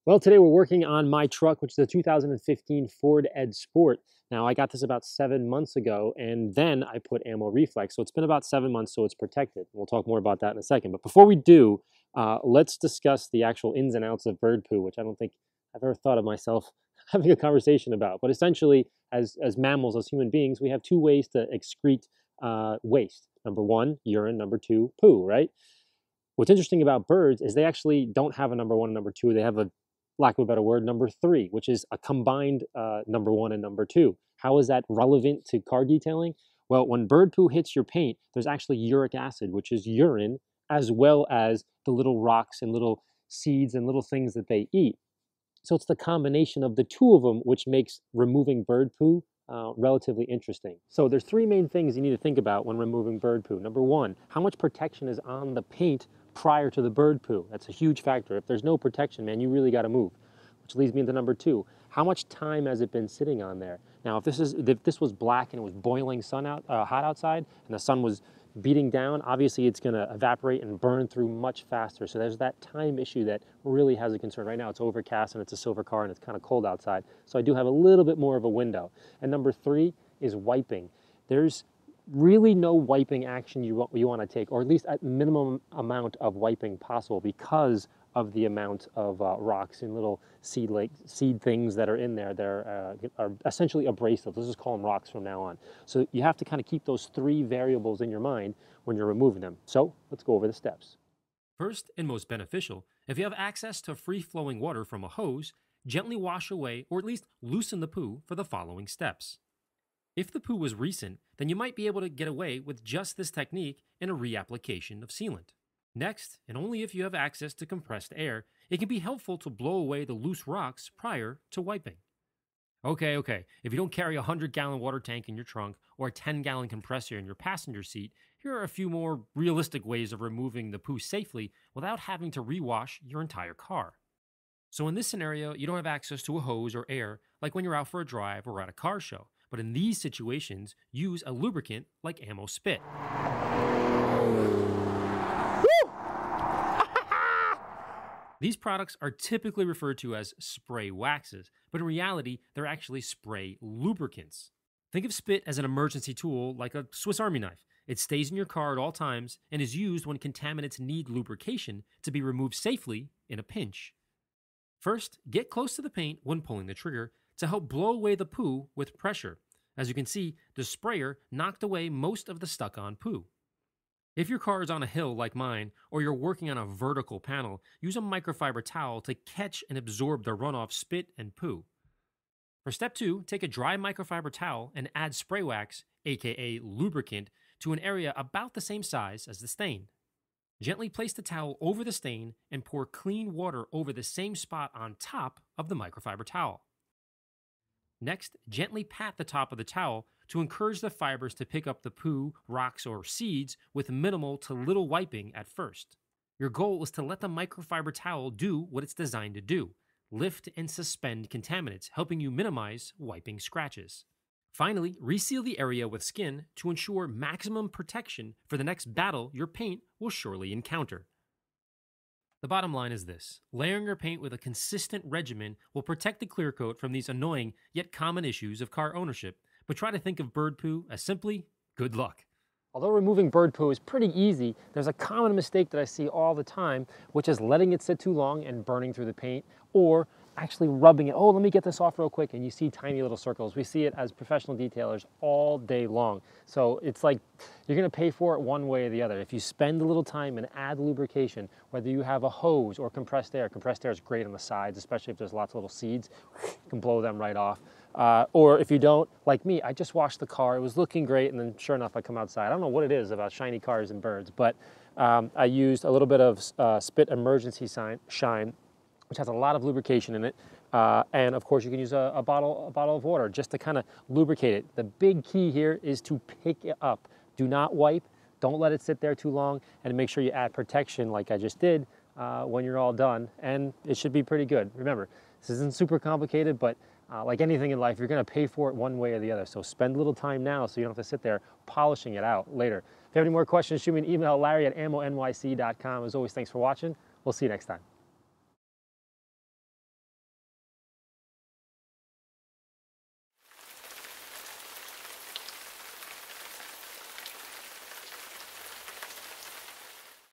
Well, today we're working on my truck, which is a 2015 Ford Ed Sport. Now, I got this about 7 months ago, and then I put ammo reflex. So it's been about 7 months, so it's protected. We'll talk more about that in a second. But before we do, let's discuss the actual ins and outs of bird poo, which I don't think I've ever thought of myself having a conversation about. But essentially, as mammals, as human beings, we have two ways to excrete waste. Number one, urine. Number two, poo, right? What's interesting about birds is they actually don't have a number one and number two. They have a, lack of a better word, number three, which is a combined number one and number two. How is that relevant to car detailing? Well, when bird poo hits your paint, there's actually uric acid, which is urine, as well as the little rocks and little seeds and little things that they eat. So it's the combination of the two of them which makes removing bird poo relatively interesting. So there's three main things you need to think about when removing bird poo. Number one, how much protection is on the paint prior to the bird poo? That's a huge factor. If there's no protection, man, you really got to move. Which leads me into number two, how much time has it been sitting on there? Now, if this was black and it was boiling hot outside, and the sun was beating down, obviously it's going to evaporate and burn through much faster. So there's that time issue that really has a concern. Right now it's overcast and it's a silver car and it's kind of cold outside. So I do have a little bit more of a window. And number three is wiping. There's really no wiping action you want to take, or at least at minimum amount of wiping possible, because of the amount of rocks and little seed things that are in there. Are essentially abrasives. Let's just call them rocks from now on. So you have to kind of keep those three variables in your mind when you're removing them. So let's go over the steps. First, and most beneficial, if you have access to free-flowing water from a hose, gently wash away or at least loosen the poo for the following steps. If the poo was recent, then you might be able to get away with just this technique in a reapplication of sealant. Next, and only if you have access to compressed air, it can be helpful to blow away the loose rocks prior to wiping. Okay, if you don't carry a 100-gallon water tank in your trunk or a 10-gallon compressor in your passenger seat, here are a few more realistic ways of removing the poo safely without having to rewash your entire car. So in this scenario, you don't have access to a hose or air like when you're out for a drive or at a car show, but in these situations, use a lubricant like Ammo Spit. These products are typically referred to as spray waxes, but in reality, they're actually spray lubricants. Think of Spit as an emergency tool like a Swiss Army knife. It stays in your car at all times and is used when contaminants need lubrication to be removed safely in a pinch. First, get close to the paint when pulling the trigger to help blow away the poo with pressure. As you can see, the sprayer knocked away most of the stuck-on poo. If your car is on a hill like mine, or you're working on a vertical panel, use a microfiber towel to catch and absorb the runoff spit and poo. For step 2, take a dry microfiber towel and add spray wax, aka lubricant, to an area about the same size as the stain. Gently place the towel over the stain and pour clean water over the same spot on top of the microfiber towel. Next, gently pat the top of the towel to encourage the fibers to pick up the poo, rocks, or seeds with minimal to little wiping at first. Your goal is to let the microfiber towel do what it's designed to do: lift and suspend contaminants, helping you minimize wiping scratches. Finally, reseal the area with skin to ensure maximum protection for the next battle your paint will surely encounter. The bottom line is this: layering your paint with a consistent regimen will protect the clear coat from these annoying yet common issues of car ownership, but try to think of bird poo as simply good luck. Although removing bird poo is pretty easy, there's a common mistake that I see all the time, which is letting it sit too long and burning through the paint, or actually rubbing it. Oh, let me get this off real quick, and you see tiny little circles. We see it as professional detailers all day long. So it's like you're going to pay for it one way or the other. If you spend a little time and add lubrication, whether you have a hose or compressed air is great on the sides, especially if there's lots of little seeds, you can blow them right off. Or if you don't, like me, I just washed the car. It was looking great, and then sure enough, I come outside. I don't know what it is about shiny cars and birds, but I used a little bit of Spit Emergency Shine, which has a lot of lubrication in it. And of course, you can use a bottle of water just to kind of lubricate it. The big key here is to pick it up. Do not wipe. Don't let it sit there too long, and make sure you add protection like I just did when you're all done, and it should be pretty good. Remember, this isn't super complicated, but like anything in life, you're going to pay for it one way or the other. So spend a little time now so you don't have to sit there polishing it out later. If you have any more questions, shoot me an email, Larry@ammonyc.com. As always, thanks for watching. We'll see you next time.